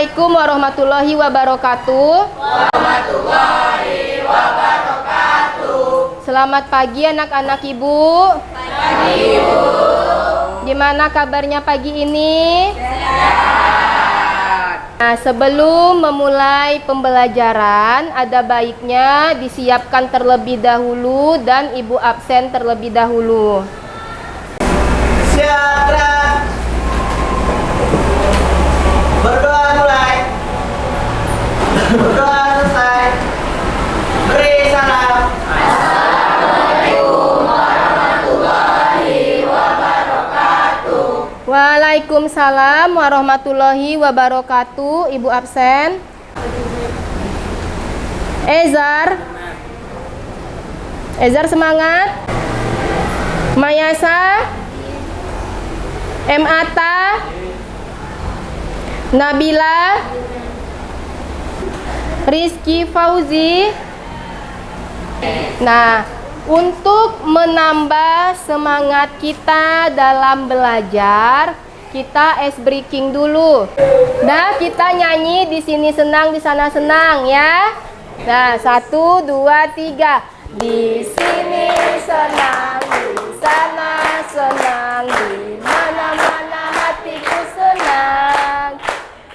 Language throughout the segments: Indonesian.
Assalamualaikum warahmatullahi wabarakatuh. Warahmatullahi wabarakatuh. Selamat pagi anak-anak ibu. Pagi ibu. Gimana kabarnya pagi ini? Sehat. Nah, sebelum memulai pembelajaran, ada baiknya disiapkan terlebih dahulu dan ibu absen terlebih dahulu. Siap. Berdoa mulai. Berdoa selesai. Beri salam. Assalamualaikum warahmatullahi wabarakatuh. Waalaikumsalam warahmatullahi wabarakatuh. Ibu absen. Ezar semangat. Mayasa, Ata, Nabila, Rizky Fauzi. Nah, untuk menambah semangat kita dalam belajar, kita ice breaking dulu. Nah, kita nyanyi di sini senang, di sana senang ya. Nah, 1, 2, 3. Di sini senang, di sana senang, di mana-mana hatiku senang.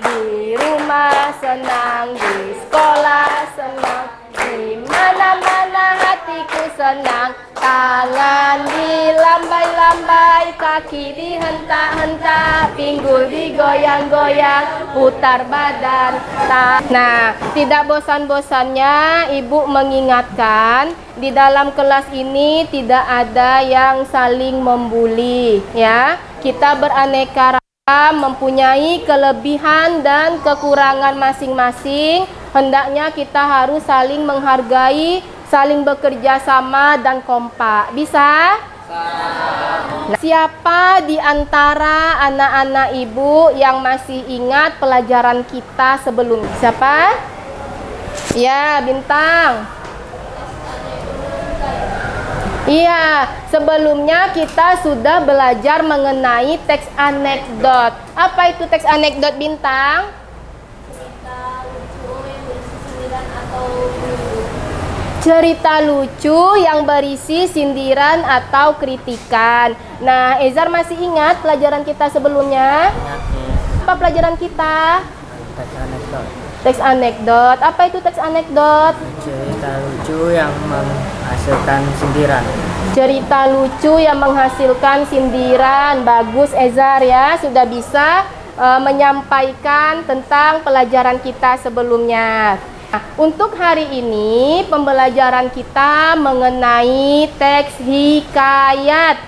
Di rumah senang, di sekolah senang, di mana-mana hatiku senang. Tangan dilambai-lambai, kaki dihentak-hentak, pinggul digoyang-goyang, putar badan. Nah, tidak bosan-bosannya ibu mengingatkan, di dalam kelas ini tidak ada yang saling membuli ya. Kita beraneka mempunyai kelebihan dan kekurangan masing-masing. Hendaknya kita harus saling menghargai, saling bekerja sama dan kompak. Bisa? Nah, siapa di antara anak-anak ibu yang masih ingat pelajaran kita sebelumnya? Siapa? Ya, Bintang. Iya, sebelumnya kita sudah belajar mengenai teks anekdot. Apa itu teks anekdot, Bintang? Cerita lucu yang berisi sindiran atau kritikan. Nah, Ezar masih ingat pelajaran kita sebelumnya? Apa pelajaran kita? Teks anekdot. Teks anekdot. Apa itu teks anekdot? Cerita lucu yang menghasilkan sindiran. Cerita lucu yang menghasilkan sindiran. Bagus Ezar ya, sudah bisa menyampaikan tentang pelajaran kita sebelumnya. Nah, untuk hari ini pembelajaran kita mengenai teks hikayat.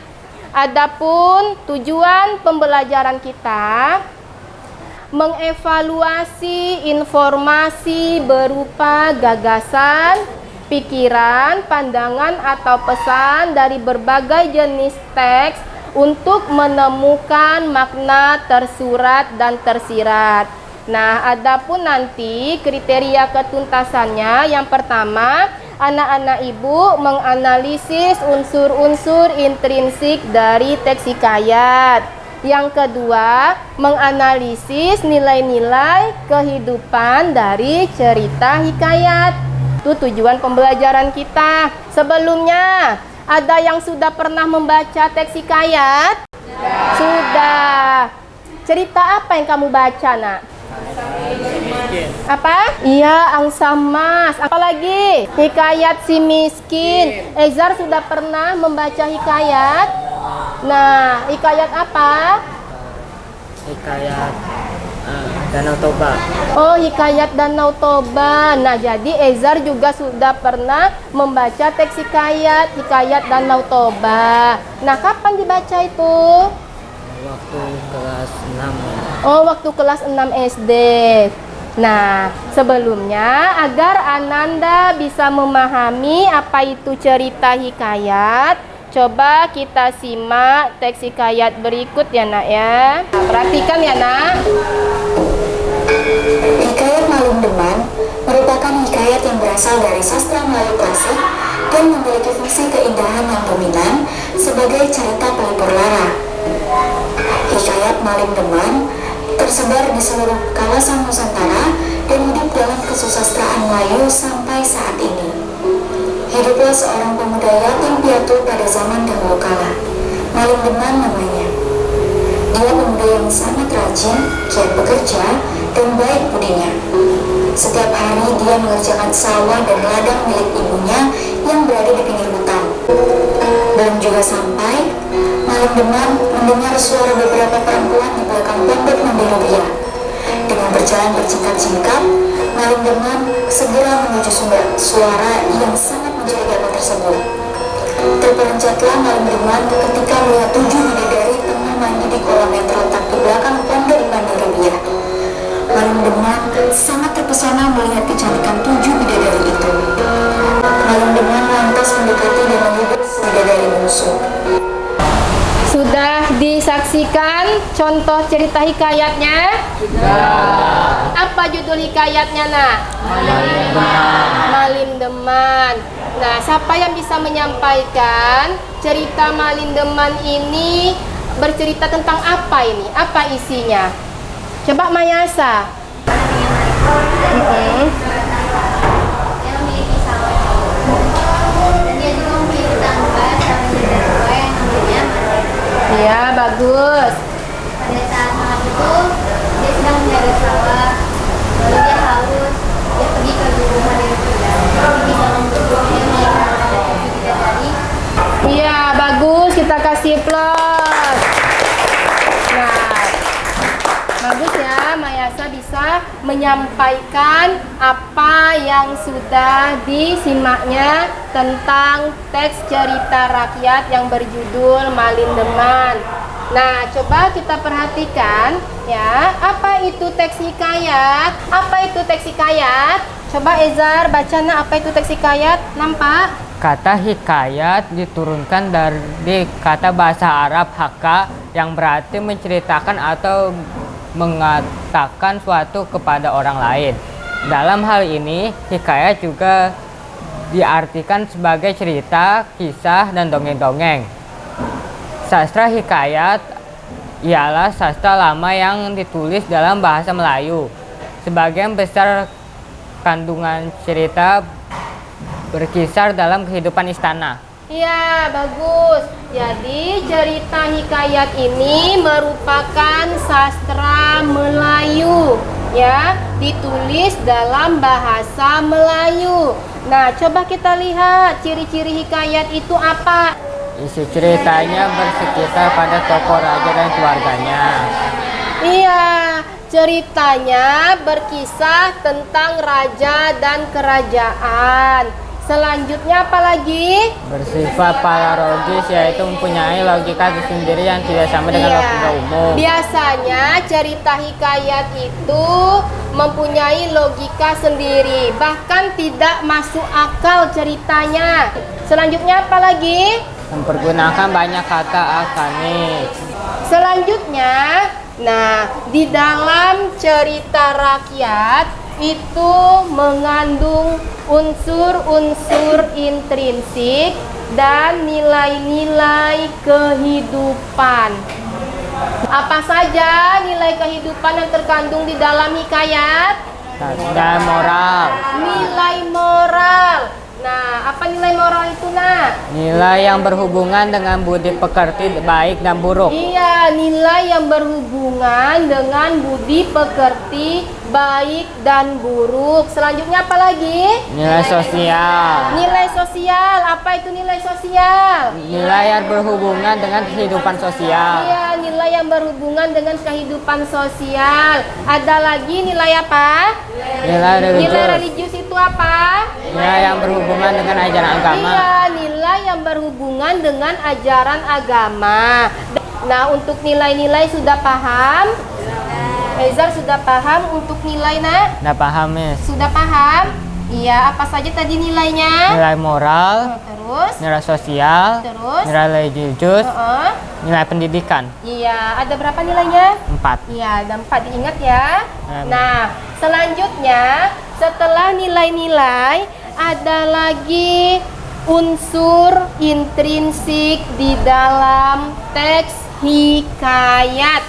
Adapun tujuan pembelajaran kita mengevaluasi informasi berupa gagasan, pikiran, pandangan atau pesan dari berbagai jenis teks untuk menemukan makna tersurat dan tersirat. Nah, adapun nanti kriteria ketuntasannya, yang pertama, anak-anak ibu menganalisis unsur-unsur intrinsik dari teks hikayat. Yang kedua, menganalisis nilai-nilai kehidupan dari cerita hikayat. Itu tujuan pembelajaran kita. Sebelumnya, ada yang sudah pernah membaca teks hikayat? Ya. Sudah. Cerita apa yang kamu baca, Nak? Apa? Iya, angsa emas. Apalagi? Hikayat si miskin. Ezar sudah pernah membaca hikayat? Nah, hikayat apa? Hikayat Danau Toba. Oh, hikayat Danau Toba. Nah, jadi Ezar juga sudah pernah membaca teks hikayat Danau Toba. Nah, kapan dibaca itu? Waktu kelas 6. Oh, waktu kelas 6 SD. Nah, sebelumnya agar Ananda bisa memahami apa itu cerita hikayat, coba kita simak teks hikayat berikut ya, Nak ya. Perhatikan ya, Nak. Hikayat Malung Demam merupakan hikayat yang berasal dari sastra Melayu klasik dan memiliki fungsi keindahan yang dominan sebagai cerita pelipur lara. Hikayat Malung Demam tersebar di seluruh kawasan Nusantara dan hidup dalam kesusastraan Melayu sampai saat ini. Hiduplah seorang pemuda yatim piatu pada zaman dahulu kala. Malin Deman namanya. Dia pemuda yang sangat rajin, giat bekerja, dan baik budinya. Setiap hari dia mengerjakan sawah dan ladang milik ibunya yang berada di pinggir hutan. Belum juga sampai, Malin Deman mendengar suara beberapa perempuan di belakang pondok Mandalubia. Dengan berjalan bersingkat-singkat, Malin Deman segera menuju sumber suara yang sangat mencurigakan tersebut. Terperencatlah Malin Deman ketika melihat 7 bidadari tengah mandi di kolam yang terletak di belakang pondok Mandalubia. Malin Deman sangat terpesona melihat kecantikan 7 bidadari itu. Malin Deman lantas mendekati dan menyebut bidadari musuh. Sudah disaksikan contoh cerita hikayatnya? Apa judul hikayatnya, Nak? Malin Deman. Nah, siapa yang bisa menyampaikan cerita Malin Deman ini bercerita tentang apa ini? Apa isinya? Coba Mayasa. Dia memiliki sawah dan dia juga memiliki tetangga sama saudara tua yang namanya Martin. Iya, bagus. Pada saat malam itu dia sedang menjaga sawah, lalu dia haus. Dia pergi ke gubuk Mandalubia. Di dalam gubuk dia melihat ada 7 bidadari. Iya, bagus. Kita kasih plus. Nah, bagus ya, Mayasa bisa menyampaikan apa yang sudah disimaknya tentang teks cerita rakyat yang berjudul Malin Deman. Nah, coba kita perhatikan ya, apa itu teks hikayat? Apa itu teks hikayat? Coba Ezar bacana apa itu teks hikayat? Nampak? Kata hikayat diturunkan dari kata bahasa Arab haka yang berarti menceritakan atau mengatakan suatu kepada orang lain. Dalam hal ini, hikayat juga diartikan sebagai cerita, kisah, dan dongeng-dongeng. Sastra hikayat ialah sastra lama yang ditulis dalam bahasa Melayu. Sebagian besar kandungan cerita berkisar dalam kehidupan istana. Iya, bagus. Jadi cerita hikayat ini merupakan sastra Melayu, ya, ditulis dalam bahasa Melayu. Nah, coba kita lihat ciri-ciri hikayat itu apa? Isi ceritanya bersekitar pada tokoh raja dan keluarganya. Iya, ceritanya berkisah tentang raja dan kerajaan. Selanjutnya apa lagi? Bersifat paralogis, yaitu mempunyai logika tersendiri yang tidak sama dengan logika umum. Biasanya cerita hikayat itu mempunyai logika sendiri, bahkan tidak masuk akal ceritanya. Selanjutnya apa lagi? Mempergunakan banyak kata akanik. Selanjutnya, nah, di dalam cerita rakyat itu mengandung unsur-unsur intrinsik dan nilai-nilai kehidupan. Apa saja nilai kehidupan yang terkandung di dalam hikayat? Dan moral. Nilai moral. Nah, apa nilai moral itu, Nak? Nilai yang berhubungan dengan budi pekerti baik dan buruk. Iya, nilai yang berhubungan dengan budi pekerti baik dan buruk. Selanjutnya apa lagi? Nilai sosial. Nilai sosial. Apa itu nilai sosial? Nilai yang berhubungan dengan kehidupan sosial. Iya, nilai yang berhubungan dengan kehidupan sosial. Ada lagi nilai apa? Nilai religius. Nilai religius itu apa? Nilai yang berhubungan dengan ajaran agama. Iya, nilai yang berhubungan dengan ajaran agama. Nah, untuk nilai-nilai sudah paham? Ezar sudah paham untuk nilai, Nak? Udah paham, Miss? Sudah paham? Iya, apa saja tadi nilainya? Nilai moral, Terus? nilai sosial, Terus? nilai religius, Heeh. nilai pendidikan. Iya, ada berapa nilainya? 4. Iya, ada 4, diingat ya. Ya. Nah, selanjutnya setelah nilai-nilai ada lagi unsur intrinsik di dalam teks hikayat.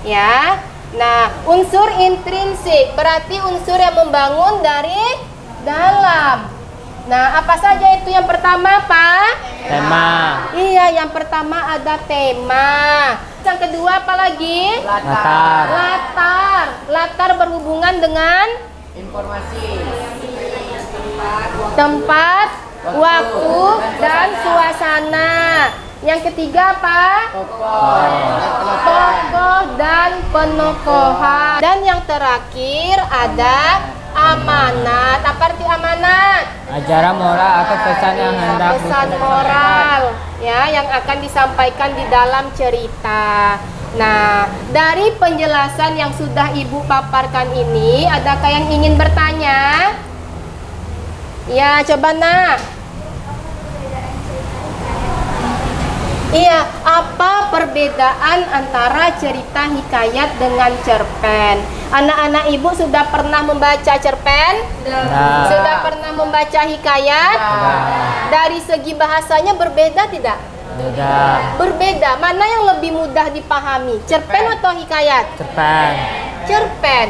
Ya. Nah, unsur intrinsik berarti unsur yang membangun dari dalam. Nah, apa saja itu yang pertama, Pak? Tema. Iya, yang pertama ada tema. Yang kedua apa lagi? Latar. Latar. Latar berhubungan dengan tempat, waktu, dan suasana. Yang ketiga apa? Tokoh dan penokohan. Dan yang terakhir ada amanat. Apa arti amanat? Ajaran moral atau pesan yang hendak Pesan moral ya yang akan disampaikan di dalam cerita. Nah, dari penjelasan yang sudah Ibu paparkan ini, adakah yang ingin bertanya? Ya, coba Nak. Iya, apa perbedaan antara cerita hikayat dengan cerpen? Anak-anak Ibu sudah pernah membaca cerpen? Nah. Sudah pernah membaca hikayat? Dari segi bahasanya berbeda tidak? Beda. Berbeda. Mana yang lebih mudah dipahami? Cerpen atau hikayat? Cerpen. Cerpen.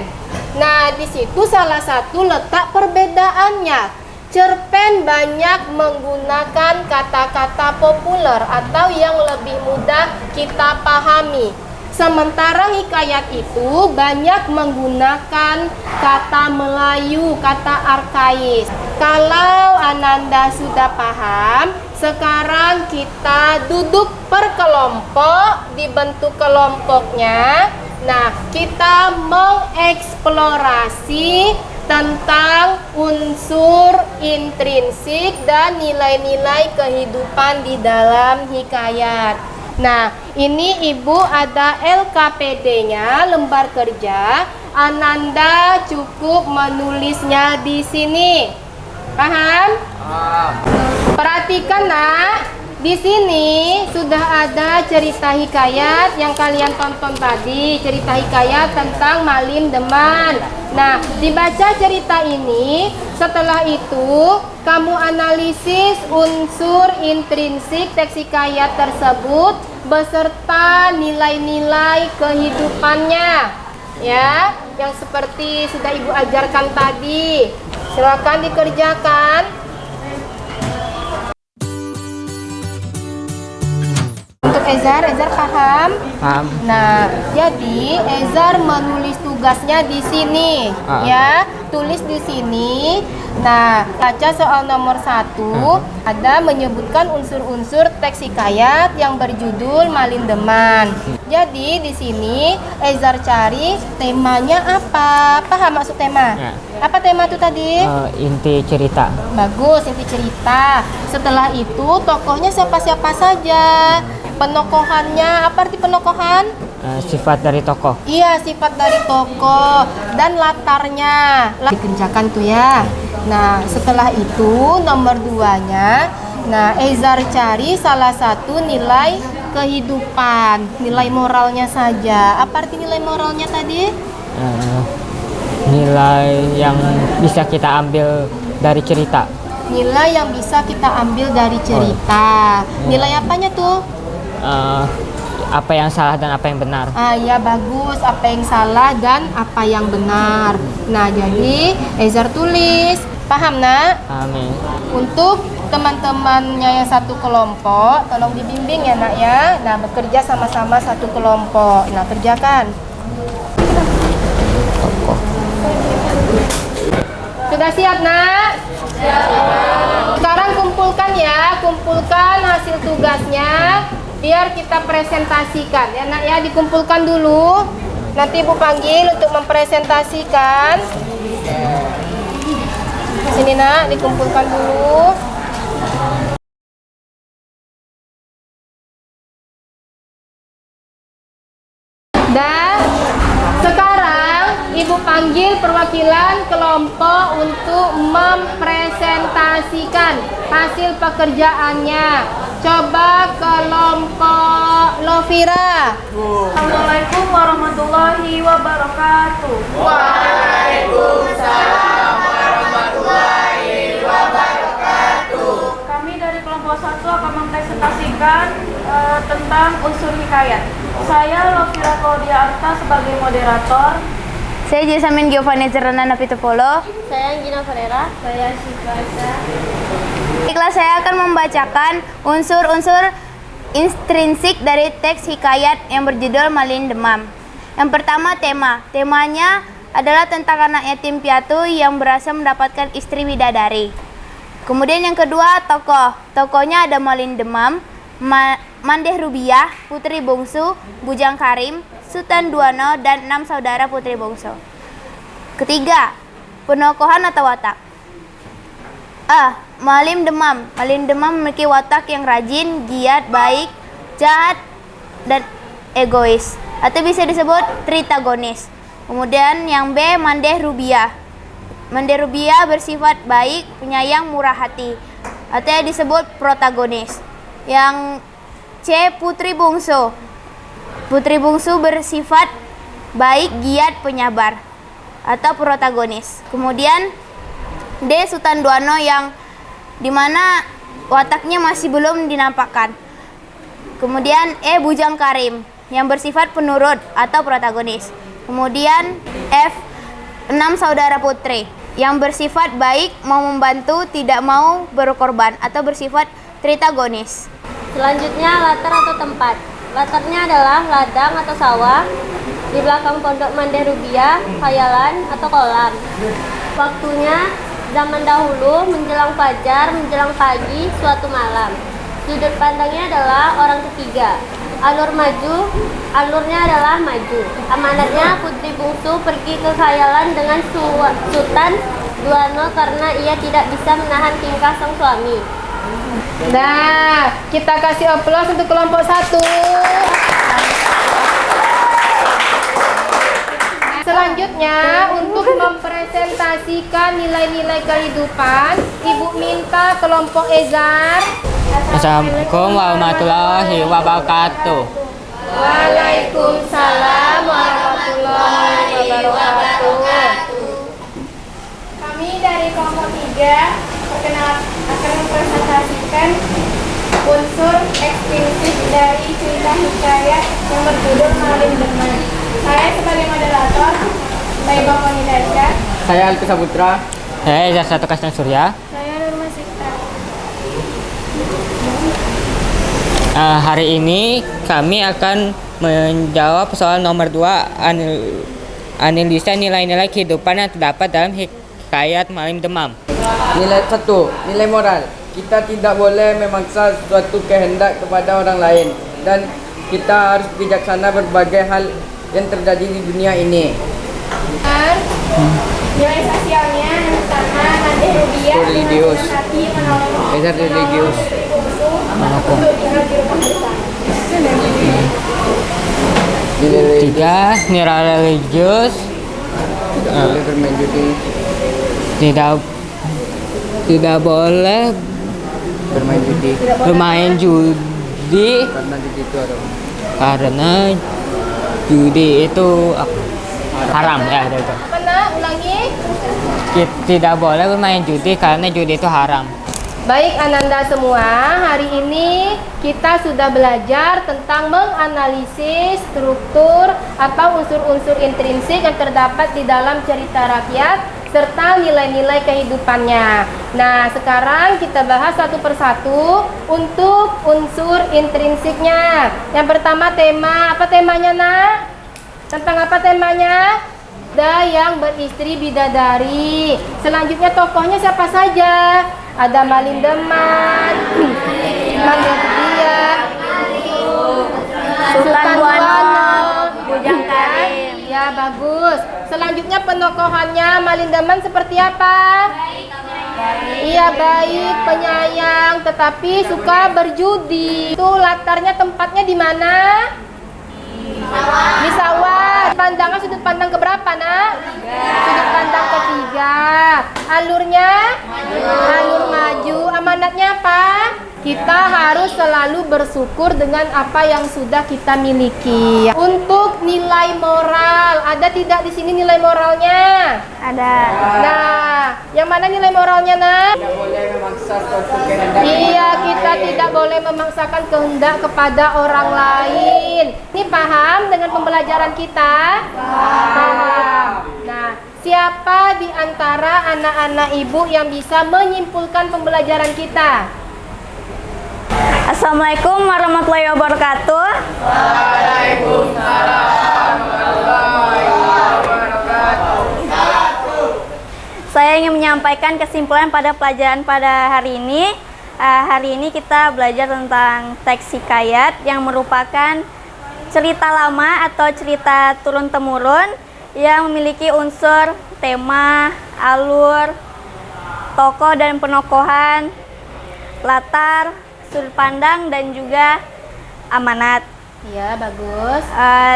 Nah, di situ salah satu letak perbedaannya. Cerpen banyak menggunakan kata-kata populer atau yang lebih mudah kita pahami. Sementara hikayat itu banyak menggunakan kata Melayu, kata arkais. Kalau Ananda sudah paham, sekarang kita duduk per kelompok, dibentuk kelompoknya. Nah, kita mengeksplorasi tentang unsur intrinsik dan nilai-nilai kehidupan di dalam hikayat. Nah, ini Ibu ada LKPD-nya, lembar kerja. Ananda cukup menulisnya di sini. Paham? Perhatikan, Nak. Di sini sudah ada cerita hikayat yang kalian tonton tadi, cerita hikayat tentang Malim Deman. Nah, dibaca cerita ini, setelah itu kamu analisis unsur intrinsik teks hikayat tersebut beserta nilai-nilai kehidupannya. Ya, yang seperti sudah Ibu ajarkan tadi. Silakan dikerjakan. Untuk Ezar paham? Paham. Nah, jadi Ezar menulis tugasnya di sini, ya, tulis di sini. Nah, baca soal nomor 1, ada menyebutkan unsur-unsur teks hikayat yang berjudul Malim Deman. Jadi di sini Ezar cari temanya apa? Paham maksud tema? Ya. Apa tema itu tadi? Inti cerita. Bagus, inti cerita. Setelah itu tokohnya siapa-siapa saja. Penokohannya, apa arti penokohan? Sifat dari tokoh. Iya, sifat dari tokoh dan latarnya. Dikerjakan tuh ya. Nah, setelah itu nomor 2-nya, nah Ezar cari salah satu nilai kehidupan, nilai moralnya saja. Apa arti nilai moralnya tadi? Nilai yang bisa kita ambil dari cerita. Nilai yang bisa kita ambil dari cerita. Nilai apanya tuh? Apa yang salah dan apa yang benar. Ya bagus, apa yang salah dan apa yang benar. Nah, jadi Ezar tulis. Paham, Nak? Amin. Untuk teman-temannya yang satu kelompok, tolong dibimbing ya, Nak ya. Nah, bekerja sama-sama satu kelompok. Nah, kerjakan. Sudah siap, Nak? Sekarang kumpulkan ya, kumpulkan hasil tugasnya biar kita presentasikan ya, Nak ya. Dikumpulkan dulu, nanti Ibu panggil untuk mempresentasikan. Sini, Nak, dikumpulkan dulu. Dan sekarang Ibu panggil perwakilan kelompok untuk mempresentasikan hasil pekerjaannya. Coba kelompok Lovira. Assalamualaikum warahmatullahi wabarakatuh. Waalaikumsalam warahmatullahi wabarakatuh. Kami dari kelompok 1 akan mempresentasikan tentang unsur hikayat. Saya Lovila Claudia Arta sebagai moderator. Saya Jessamine Giovanni Cerana Napitopolo. Saya Gina Ferreira. Saya Syifa. Baiklah, saya akan membacakan unsur-unsur intrinsik dari teks hikayat yang berjudul Malin Demam. Yang pertama, tema. Temanya adalah tentang anak yatim piatu yang berhasil mendapatkan istri bidadari. Kemudian yang kedua, tokoh. Tokohnya ada Malin Demam, Mandeh Rubiah, Putri Bungsu, Bujang Karim, Sultan Duano, dan 6 saudara putri bungsu. Ketiga, penokohan atau watak. Malin Demam. Malin Demam memiliki watak yang rajin, giat, baik, jahat, dan egois, atau bisa disebut tritagonis. Kemudian yang B, Mandeh Rubiah. Mandeh Rubiah bersifat baik, penyayang, murah hati, atau yang disebut protagonis. Yang C, Putri Bungsu. Putri Bungsu bersifat baik, giat, penyabar, atau protagonis. Kemudian D, Sultan Duano, yang dimana wataknya masih belum dinampakkan. Kemudian E, Bujang Karim, yang bersifat penurut atau protagonis. Kemudian F, 6 saudara putri, yang bersifat baik, mau membantu, tidak mau berkorban, atau bersifat tritagonis. Selanjutnya, latar atau tempat. Latarnya adalah ladang atau sawah, di belakang pondok Mandeh Rubiah, khayalan atau kolam. Waktunya zaman dahulu, menjelang fajar, menjelang pagi, suatu malam. Sudut pandangnya adalah orang ketiga. Alurnya adalah maju. Amanatnya Putri Bungsu pergi ke khayalan dengan Sultan Duano karena ia tidak bisa menahan tingkah sang suami. Nah, kita kasih aplaus untuk kelompok 1. Selanjutnya, untuk mempresentasikan nilai-nilai kehidupan, Ibu minta kelompok Ezar. Assalamualaikum warahmatullahi wabarakatuh. Waalaikumsalam warahmatullahi wabarakatuh. Kami dari kelompok 3 akan mempresentasikan unsur ekstrinsik dari cerita hikayat yang berjudul Malin Demam. Saya sebagai moderator, saya Bang Dasya. Saya Alki Saputra. Saya Ijazah Kastan Surya. Saya Nurma Sikta. Hari ini kami akan menjawab soal nomor 2, analisa nilai-nilai kehidupan yang terdapat dalam hikayat Malin Demam. Nilai 1, nilai moral. Kita tidak boleh memaksa suatu kehendak kepada orang lain dan kita harus bijaksana berbagai hal yang terjadi di dunia ini. Nilai sosialnya yang pertama, Mandeh Rubiah Religius. dengan hati menolong Ezar religius. Putri Bungsu untuk tinggal di rumah bersama. Nilai religius. 3, nilai religius. Tidak boleh bermain judi. Tidak boleh Bermain judi bermain judi karena judi itu haram. karena judi itu haram ya, ada itu. Mana? Ulangi. Tidak boleh bermain judi karena judi itu haram. Baik Ananda semua, hari ini kita sudah belajar tentang menganalisis struktur atau unsur-unsur intrinsik yang terdapat di dalam cerita rakyat serta nilai-nilai kehidupannya. Nah, sekarang kita bahas satu persatu untuk unsur intrinsiknya. Yang pertama tema, apa temanya nak? Tentang apa temanya? Yang beristri bidadari. Selanjutnya tokohnya siapa saja? Ada Malin Demam, Mandeh Rubiah, Sultan Duano, Bujang Karim. Ya bagus. Selanjutnya penokohannya Malin Demam seperti apa? Iya baik, penyayang, tetapi suka berjudi. Itu latarnya tempatnya di mana? Di sawah. Pandangan sudut pandang keberapa nak? Sudut pandang ketiga. Alurnya? Alur maju. Amanatnya apa? Kita harus selalu bersyukur dengan apa yang sudah kita miliki. Untuk nilai moral, ada tidak di sini nilai moralnya? Ada. Nah, yang mana nilai moralnya nak? Tidak boleh memaksa suatu kehendak. Iya, kita tidak boleh memaksakan kehendak kepada orang lain. lain. Ini paham dengan pembelajaran kita? Paham. Nah, siapa di antara anak-anak ibu yang bisa menyimpulkan pembelajaran kita? Assalamualaikum warahmatullahi wabarakatuh. Saya ingin menyampaikan kesimpulan pada pelajaran pada hari ini. Hari ini kita belajar tentang teks hikayat yang merupakan cerita lama atau cerita turun-temurun yang memiliki unsur tema, alur, tokoh dan penokohan, latar, sudut pandang, dan juga amanat. Ya, bagus.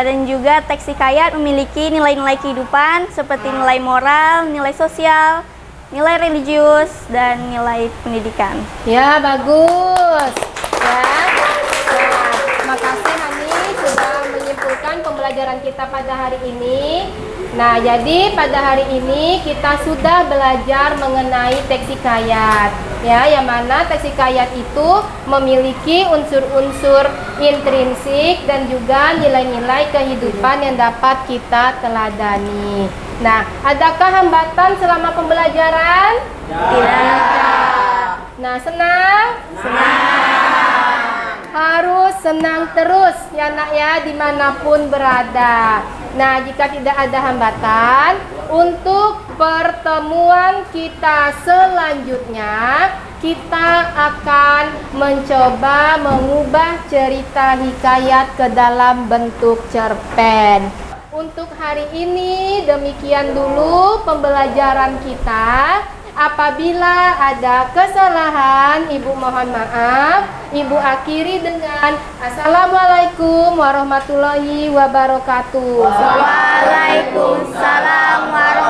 Dan juga teks hikayat memiliki nilai-nilai kehidupan seperti nilai moral, nilai sosial, nilai religius, dan nilai pendidikan. Ya, bagus. Ya. Nah, makasih Hani sudah menyimpulkan pembelajaran kita pada hari ini. Nah, jadi pada hari ini kita sudah belajar mengenai teks hikayat. Ya, yang mana teks hikayat itu memiliki unsur-unsur intrinsik dan juga nilai-nilai kehidupan yang dapat kita teladani. Nah, adakah hambatan selama pembelajaran? Tidak. Nah, senang? Senang. Harus senang terus ya nak ya, dimanapun berada. Nah, jika tidak ada hambatan, untuk pertemuan kita selanjutnya, kita akan mencoba mengubah cerita hikayat ke dalam bentuk cerpen. Untuk hari ini demikian dulu pembelajaran kita. Apabila ada kesalahan, Ibu mohon maaf. Ibu akhiri dengan Assalamualaikum warahmatullahi wabarakatuh. Waalaikumsalam warahmatullahi